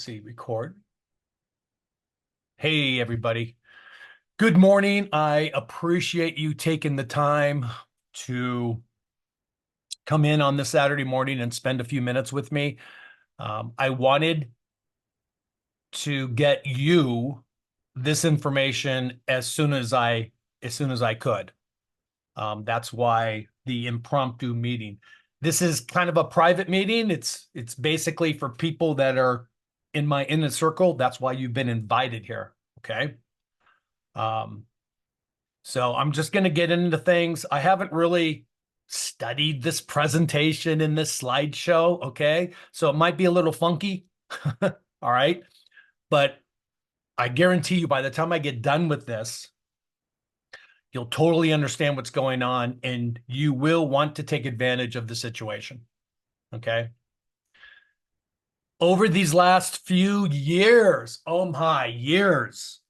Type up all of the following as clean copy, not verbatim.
See, record. Hey, everybody. Good morning. I appreciate you taking the time to come in on this Saturday morning and spend a few minutes with me. I wanted to get you this information as soon as I could. That's why the impromptu meeting. This is kind of a private meeting. It's basically for people that are in my inner circle. That's why you've been invited here. Okay. Um, so I'm just going to get into things. I haven't really studied this presentation in this slideshow. Okay. So it might be a little funky. All right. But I guarantee you, by the time I get done with this, you'll totally understand what's going on and you will want to take advantage of the situation. Okay. Over these last few years, oh my years,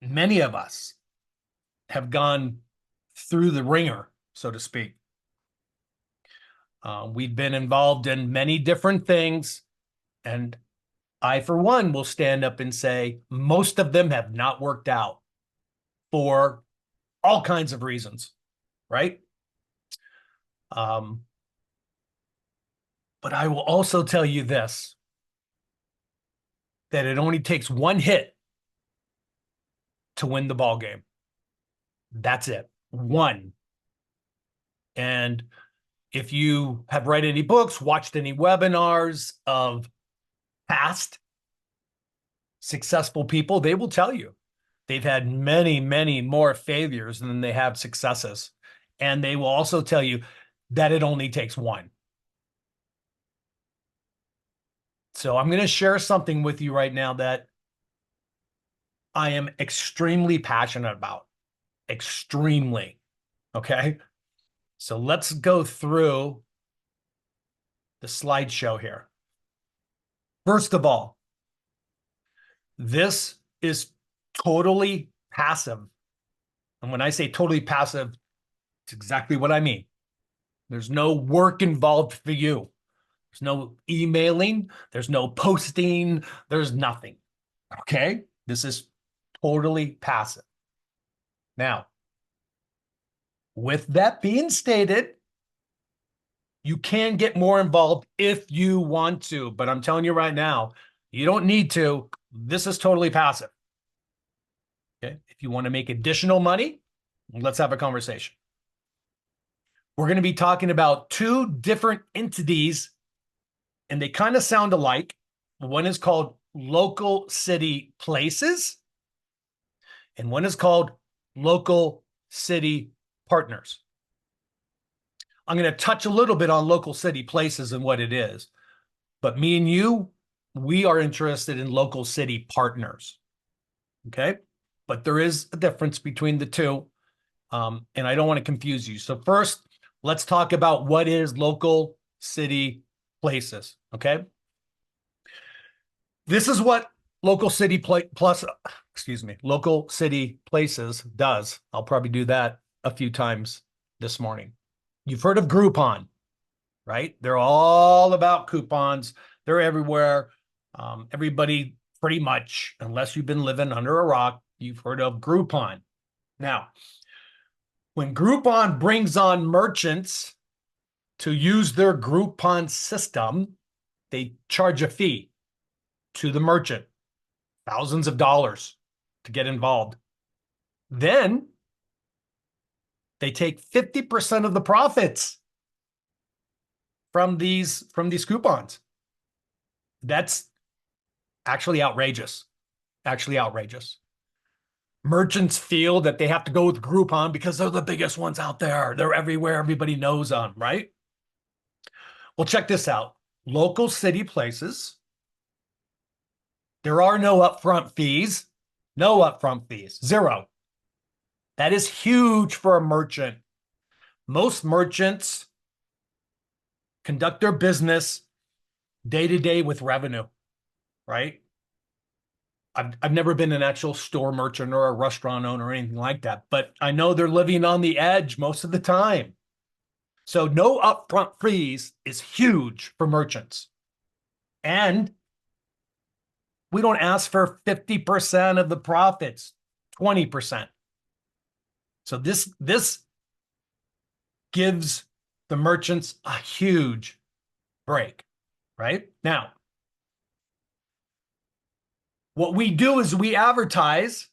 many of us have gone through the ringer, so to speak. We've been involved in many different things, and I, for one, will stand up and say most of them have not worked out for all kinds of reasons, right? Um, but I will also tell you this, that it only takes one hit to win the ball game. That's it. One. And if you have read any books, watched any webinars of past successful people, they will tell you they've had many, many more failures than they have successes. And they will also tell you that it only takes one. So I'm going to share something with you right now that I am extremely passionate about. Extremely. Okay. So let's go through the slideshow here. First of all, this is totally passive. And when I say totally passive, it's exactly what I mean. There's no work involved for you. There's no emailing. There's no posting. There's nothing. Okay. This is totally passive. Now, with that being stated, you can get more involved if you want to, but I'm telling you right now, you don't need to. This is totally passive. Okay. If you want to make additional money, let's have a conversation. We're going to be talking about two different entities, and they kind of sound alike. One is called Local City Places, and one is called Local City Partners. I'm going to touch a little bit on Local City Places and what it is, but me and you, we are interested in Local City Partners. Okay. But there is a difference between the two. And I don't want to confuse you. So first, let's talk about what is Local City Places. Okay. This is what Local City Local City Places does. I'll probably do that a few times this morning. You've heard of Groupon, right? They're all about coupons. They're everywhere. Everybody pretty much, unless you've been living under a rock, you've heard of Groupon. Now, when Groupon brings on merchants to use their Groupon system, they charge a fee to the merchant, thousands of dollars to get involved. Then they take 50% of the profits from these coupons. That's actually outrageous. Actually outrageous. Merchants feel that they have to go with Groupon because they're the biggest ones out there. They're everywhere. Everybody knows them, right? Well, check this out. Local City Places. There are no upfront fees. No upfront fees. Zero. That is huge for a merchant. Most merchants conduct their business day to day with revenue, right? I've never been an actual store merchant or a restaurant owner or anything like that, but I know they're living on the edge most of the time. So no upfront fees is huge for merchants. And we don't ask for 50% of the profits, 20%. So this gives the merchants a huge break, right? Now, what we do is we advertise,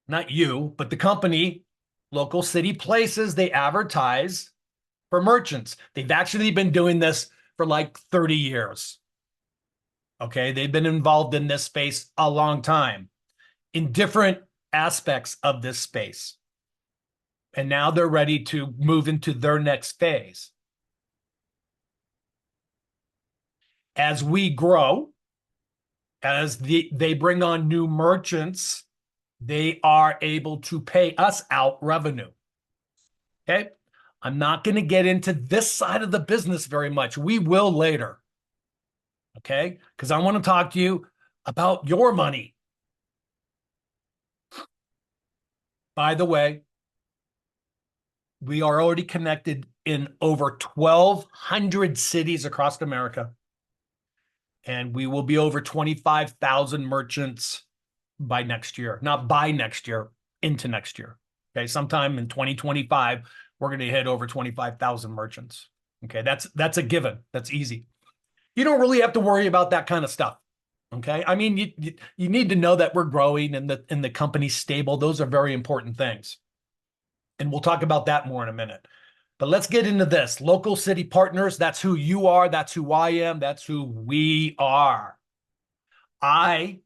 not you, but the company, Local City Places, they advertise for merchants. They've actually been doing this for like 30 years. Okay, they've been involved in this space a long time in different aspects of this space. And now they're ready to move into their next phase. As we grow, as they bring on new merchants, they are able to pay us out revenue. Okay. I'm not going to get into this side of the business very much. We will later. Okay. Because I want to talk to you about your money. By the way, we are already connected in over 1,200 cities across America. And we will be over 25,000 merchants by next year. Not by next year, into next year. Okay, sometime in 2025, we're going to hit over 25,000 merchants. Okay, that's a given. That's easy. You don't really have to worry about that kind of stuff. Okay, I mean, you need to know that we're growing and the company's stable. Those are very important things. And we'll talk about that more in a minute. But let's get into this. Local City Partners, that's who you are. That's who I am. That's who we are. I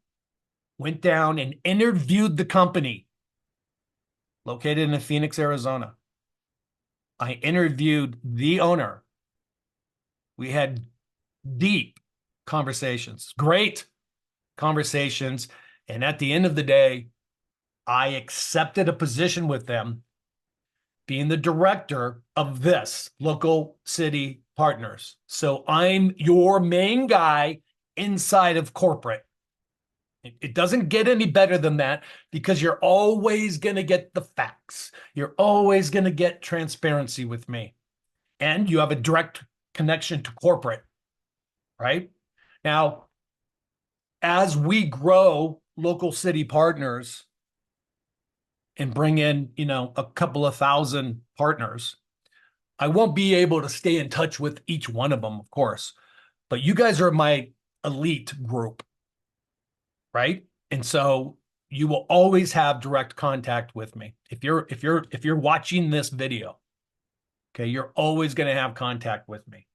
went down and interviewed the company located in Phoenix, Arizona. I interviewed the owner. We had deep conversations, great conversations. And at the end of the day, I accepted a position with them, being the director of this Local City Partners. So I'm your main guy inside of corporate. It doesn't get any better than that, because you're always going to get the facts. You're always going to get transparency with me. And you have a direct connection to corporate, right? Now, as we grow Local City Partners and bring in, a couple of thousand partners, I won't be able to stay in touch with each one of them, of course. But you guys are my elite group. Right? And so you will always have direct contact with me. If you're watching this video, okay, you're always going to have contact with me.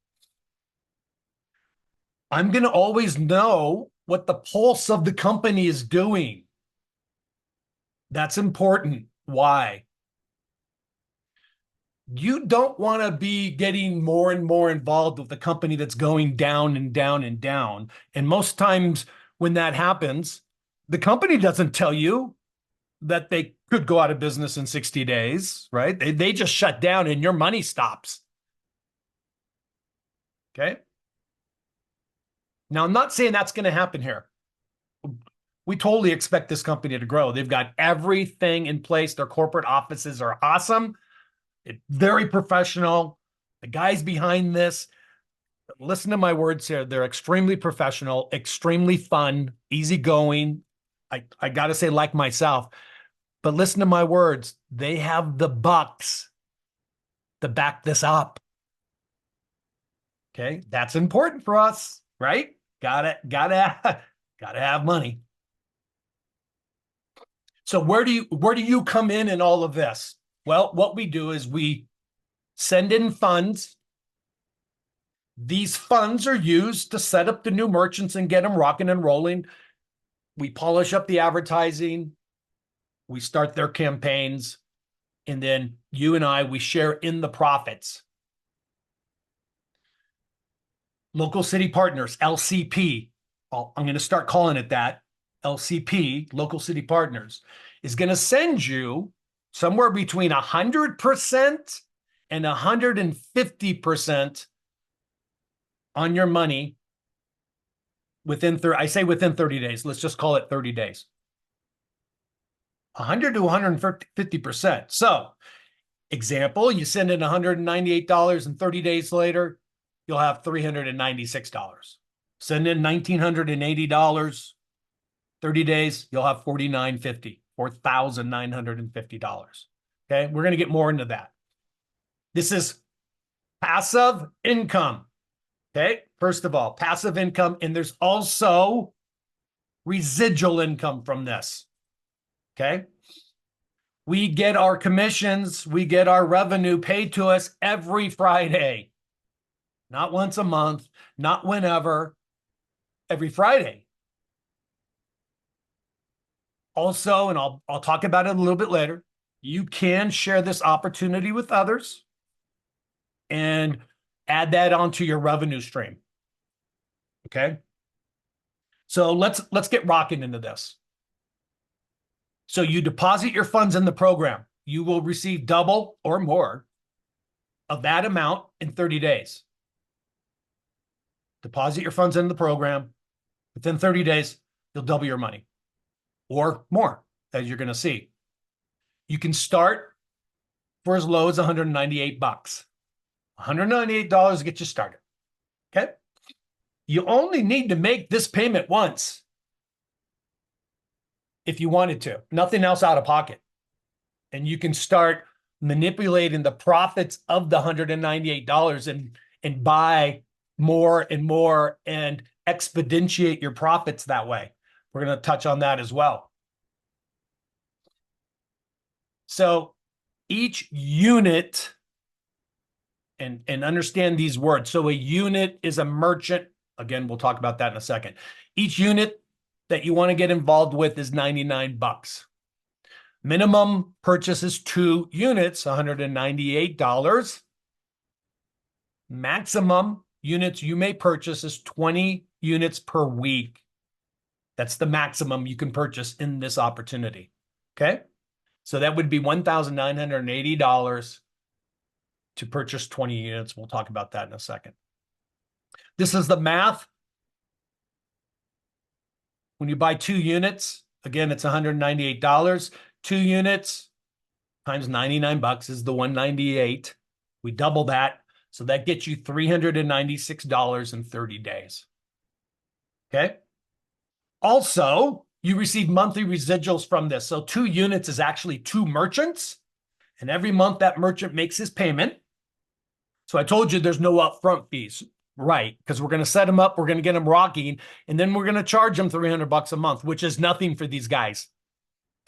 I'm going to always know what the pulse of the company is doing. That's important. Why? You don't want to be getting more and more involved with the company that's going down and down and down. And most times when that happens, the company doesn't tell you that they could go out of business in 60 days, right? They just shut down and your money stops. Okay. Now, I'm not saying that's going to happen here. We totally expect this company to grow. They've got everything in place. Their corporate offices are awesome. It's very professional. The guys behind this, listen to my words here. They're extremely professional, extremely fun, easygoing. I got to say, like myself, but listen to my words. They have the bucks to back this up. Okay. That's important for us, right? Gotta have money. So where do you come in all of this? Well, what we do is we send in funds. These funds are used to set up the new merchants and get them rocking and rolling. We polish up the advertising. We start their campaigns. And then you and I, we share in the profits. Local City Partners, LCP. I'm going to start calling it that. LCP, Local City Partners, is going to send you somewhere between 100% and 150% on your money within 30 days. Let's just call it 30 days. 100 to 150%. So, example, you send in $198 and 30 days later, you'll have $396. Send in $1,980. 30 days, you'll have $4,950, $4,950. Okay, we're going to get more into that. This is passive income. Okay, first of all, passive income, and there's also residual income from this. Okay, we get our commissions, we get our revenue paid to us every Friday, not once a month, not whenever, every Friday. Also, and I'll talk about it a little bit later, you can share this opportunity with others and add that onto your revenue stream. Okay. So let's get rocking into this. So you deposit your funds in the program. You will receive double or more of that amount in 30 days. Deposit your funds in the program. Within 30 days, you'll double your money or more, as you're going to see. You can start for as low as $198. $198 to get you started. Okay. You only need to make this payment once if you wanted to, nothing else out of pocket. And you can start manipulating the profits of the $198 and buy more and more and exponentiate your profits that way. We're going to touch on that as well. So each unit, and understand these words. So a unit is a merchant. Again, we'll talk about that in a second. Each unit that you want to get involved with is $99. Minimum purchase is 2 units, $198. Maximum units you may purchase is 20 units per week. That's the maximum you can purchase in this opportunity. Okay? So that would be $1,980 to purchase 20 units. We'll talk about that in a second. This is the math. When you buy 2 units, again, it's $198. 2 units times $99 is the $198. We double that. So that gets you $396 in 30 days. Okay. Also, you receive monthly residuals from this. So 2 units is actually 2 merchants. And every month that merchant makes his payment. So I told you there's no upfront fees. Right, because we're going to set them up, we're going to get them rocking, and then we're going to charge them $300 a month, which is nothing for these guys.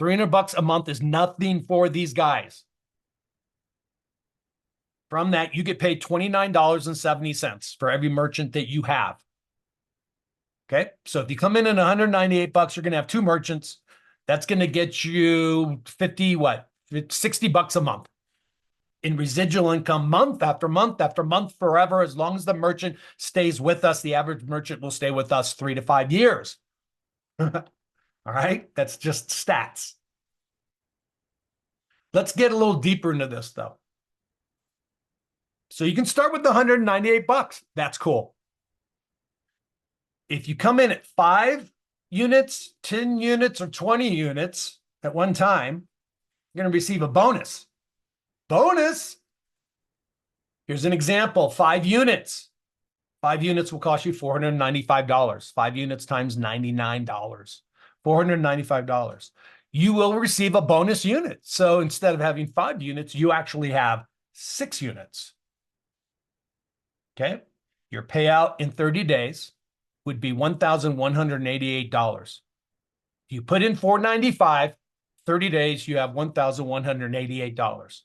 $300 a month is nothing for these guys. From that, you get paid $29.70 for every merchant that you have. Okay, so if you come in at $198, you're going to have 2 merchants. That's going to get you $60 a month in residual income, month after month after month, forever. As long as the merchant stays with us, the average merchant will stay with us 3 to 5 years. All right, that's just stats. Let's get a little deeper into this though. So you can start with the $198. That's cool. If you come in at 5 units, 10 units, or 20 units at one time, you're going to receive a bonus. Bonus. Here's an example. 5 units. 5 units will cost you $495. 5 units times $99. $495. You will receive a bonus unit. So instead of having 5 units, you actually have 6 units. Okay. Your payout in 30 days would be $1,188. You put in $495, 30 days, you have $1,188.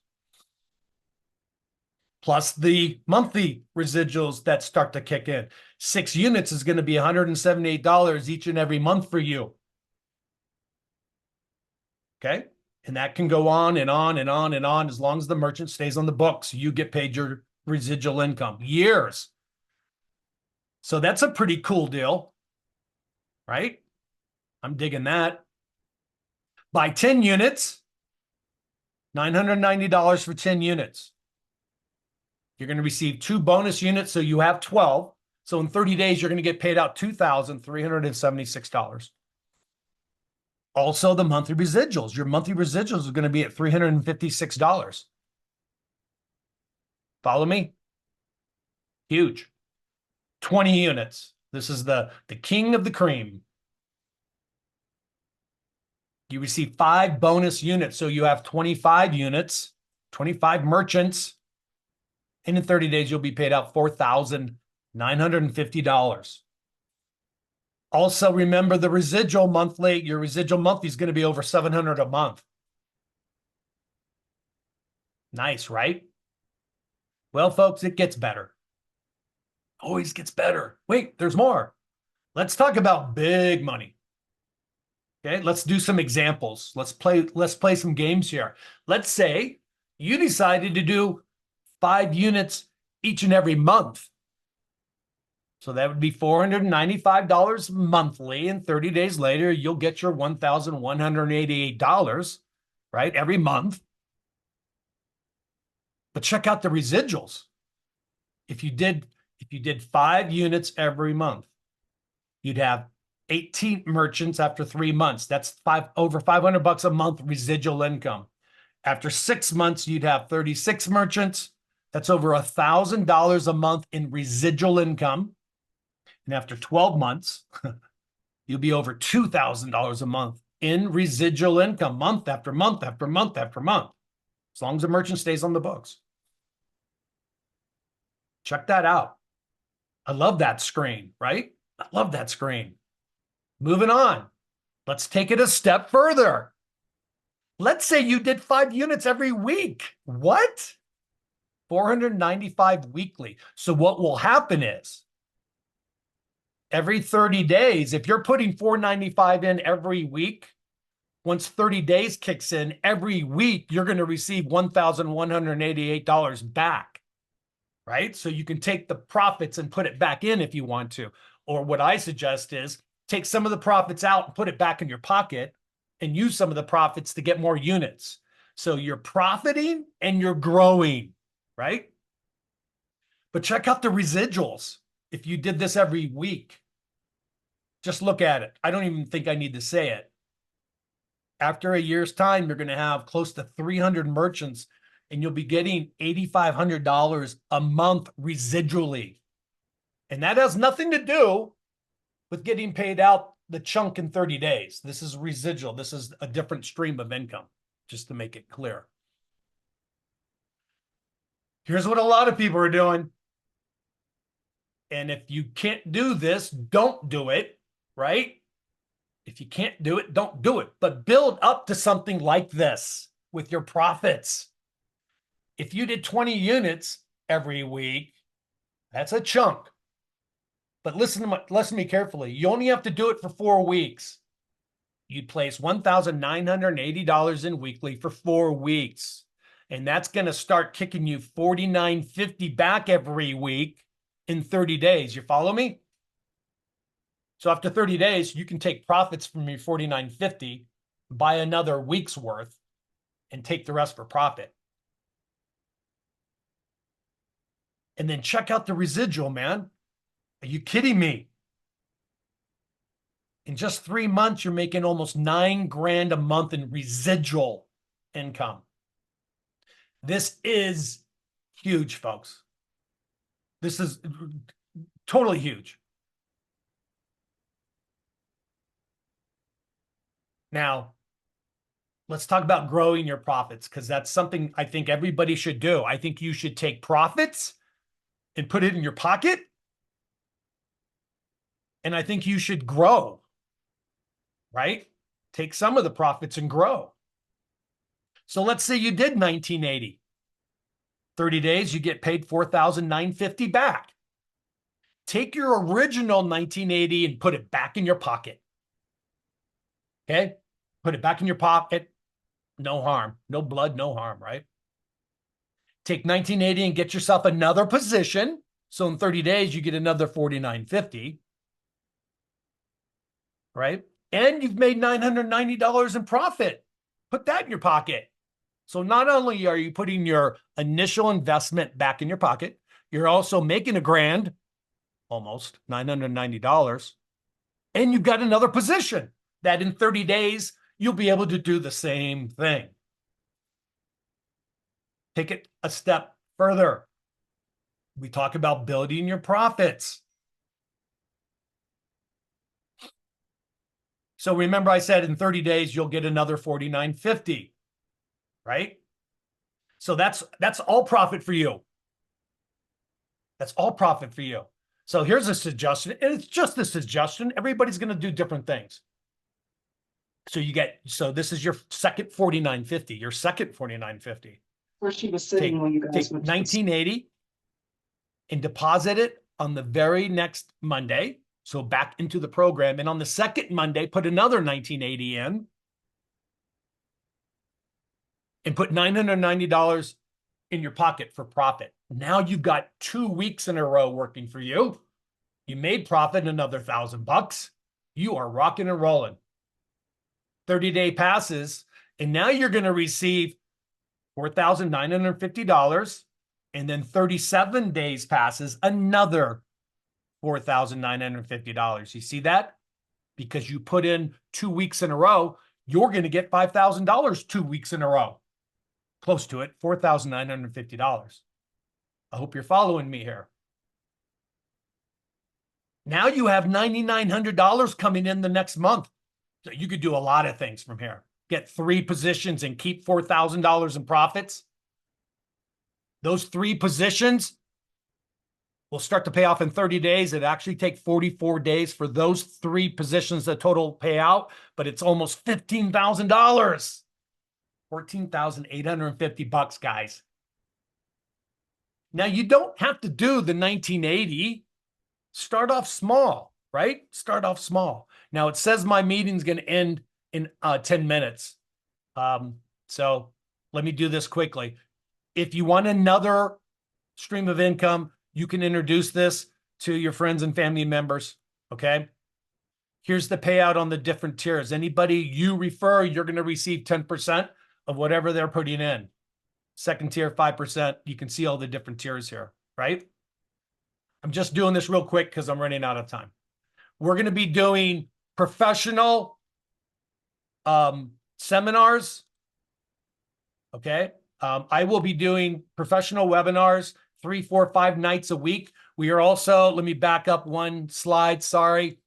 Plus the monthly residuals that start to kick in. 6 units is going to be $178 each and every month for you. Okay? And that can go on and on and on and on as long as the merchant stays on the books. You get paid your residual income. Years. So that's a pretty cool deal, right? I'm digging that. Buy 10 units, $990 for 10 units. You're going to receive 2 bonus units, so you have 12. So in 30 days, you're going to get paid out $2,376. Also, the monthly residuals. Your monthly residuals are going to be at $356. Follow me? Huge. 20 units. This is the king of the cream. You receive 5 bonus units. So you have 25 units, 25 merchants. And in 30 days, you'll be paid out $4,950. Also, remember the residual monthly. Your residual monthly is going to be over $700 a month. Nice, right? Well, folks, it gets better. Always gets better. Wait, there's more. Let's talk about big money. Okay, let's do some examples. Let's play some games here. Let's say you decided to do 5 units each and every month. So that would be $495 monthly, and 30 days later, you'll get your $1,188, right, every month. But check out the residuals. If you did 5 units every month, you'd have 18 merchants after 3 months. That's over $500 a month residual income. After 6 months, you'd have 36 merchants. That's over $1,000 a month in residual income. And after 12 months, you'll be over $2,000 a month in residual income, month after month after month after month, as long as the merchant stays on the books. Check that out. I love that screen, right? I love that screen. Moving on. Let's take it a step further. Let's say you did 5 units every week. What? 495 weekly. So what will happen is every 30 days, if you're putting 495 in every week, once 30 days kicks in, every week you're going to receive $1,188 back, right? So you can take the profits and put it back in if you want to. Or what I suggest is take some of the profits out and put it back in your pocket and use some of the profits to get more units. So you're profiting and you're growing, right? But check out the residuals. If you did this every week, just look at it. I don't even think I need to say it. After a year's time, you're going to have close to 300 merchants, and you'll be getting $8,500 a month residually. And that has nothing to do with getting paid out the chunk in 30 days. This is residual. This is a different stream of income, just to make it clear. Here's what a lot of people are doing. And if you can't do this, don't do it, right? If you can't do it, don't do it. But build up to something like this with your profits. If you did 20 units every week, that's a chunk. But listen to me carefully. You only have to do it for 4 weeks. You'd place $1,980 in weekly for 4 weeks. And that's going to start kicking you $4,950 back every week in 30 days. You follow me? So after 30 days, you can take profits from your $4,950, buy another week's worth, and take the rest for profit. And then check out the residual, man. Are you kidding me? In just 3 months, you're making almost $9,000 a month in residual income. This is huge, folks. This is totally huge. Now, let's talk about growing your profits, because that's something I think everybody should do. I think you should take profits and put it in your pocket. And I think you should grow, right? Take some of the profits and grow. So let's say you did 1980. 30 days, you get paid $4,950 back. Take your original 1980 and put it back in your pocket. Okay? Put it back in your pocket. No harm. No blood, no harm, right? Take 1980 and get yourself another position. So in 30 days, you get another $4,950. Right? And you've made $990 in profit. Put that in your pocket. So not only are you putting your initial investment back in your pocket, you're also making $1,000, almost $990, and you've got another position that in 30 days, you'll be able to do the same thing. Take it a step further. We talk about building your profits. So remember I said in 30 days, you'll get another $49.50, right? So that's all profit for you. That's all profit for you. So here's a suggestion, and it's just a suggestion. Everybody's going to do different things. So this is your second $49.50, your second $49.50. Where she was sitting when you guys Take went. $19.80 and deposit it on the very next Monday. So back into the program. And on the second Monday, put another $19.80 in and put $990 in your pocket for profit. Now you've got 2 weeks in a row working for you. You made profit another $1,000. You are rocking and rolling. 30-day passes, and now you're going to receive $4,950, and then 37 days passes, another $4,950. You see that? Because you put in 2 weeks in a row, you're going to get $5,000 2 weeks in a row. Close to it, $4,950. I hope you're following me here. Now you have $9,900 coming in the next month. So you could do a lot of things from here. Get 3 positions and keep $4,000 in profits. Those 3 positions will start to pay off in 30 days. It actually takes 44 days for those 3 positions to total payout, but it's almost $15,000. $14,850, guys. Now you don't have to do the 1980. Start off small, right? Start off small. Now it says my meeting's going to end in 10 minutes. So let me do this quickly. If you want another stream of income, you can introduce this to your friends and family members. Okay. Here's the payout on the different tiers. Anybody you refer, you're going to receive 10% of whatever they're putting in. Second tier, 5%. You can see all the different tiers here, right? I'm just doing this real quick because I'm running out of time. We're going to be doing professional seminars. Okay. I will be doing professional webinars 3, 4, 5 nights a week. We are also, let me back up one slide. Sorry.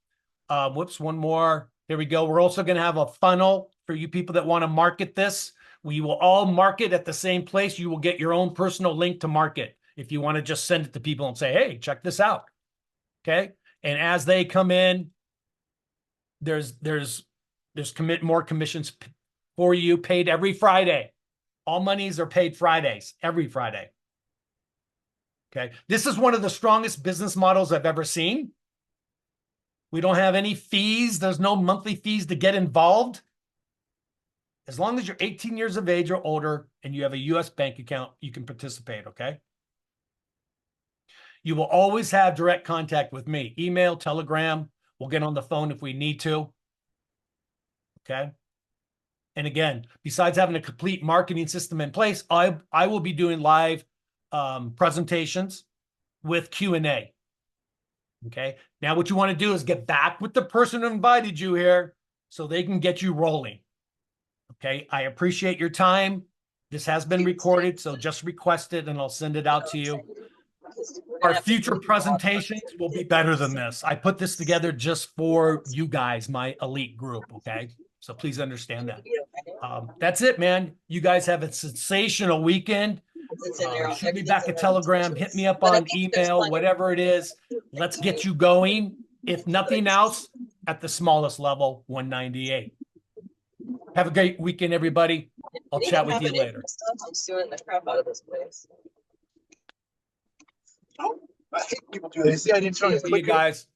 Whoops, one more. Here we go. We're also going to have a funnel for you people that want to market this. We will all market at the same place. You will get your own personal link to market if you want to just send it to people and say, hey, check this out. Okay. And as they come in, there's more commissions for you paid every Friday. All monies are paid Fridays, every Friday. Okay. This is one of the strongest business models I've ever seen. We don't have any fees. There's no monthly fees to get involved. As long as you're 18 years of age or older and you have a U.S. bank account, you can participate, okay? You will always have direct contact with me. Email, Telegram. We'll get on the phone if we need to, okay? And again, besides having a complete marketing system in place, I will be doing live presentations with Q&A, okay? Now what you want to do is get back with the person who invited you here so they can get you rolling. Okay, I appreciate your time. This has been recorded, so just request it and I'll send it out to you. Our future presentations will be better than this. I put this together just for you guys, my elite group, okay? So please understand that. That's it, man. You guys have a sensational weekend. Shoot me back a Telegram, hit me up on email, whatever it is. Let's get you going. If nothing else, at the smallest level, 198. Have a great weekend, everybody. I'll chat with you later. I'm suing the crap out of this place. I hate people do this. See, I didn't try to See you guys.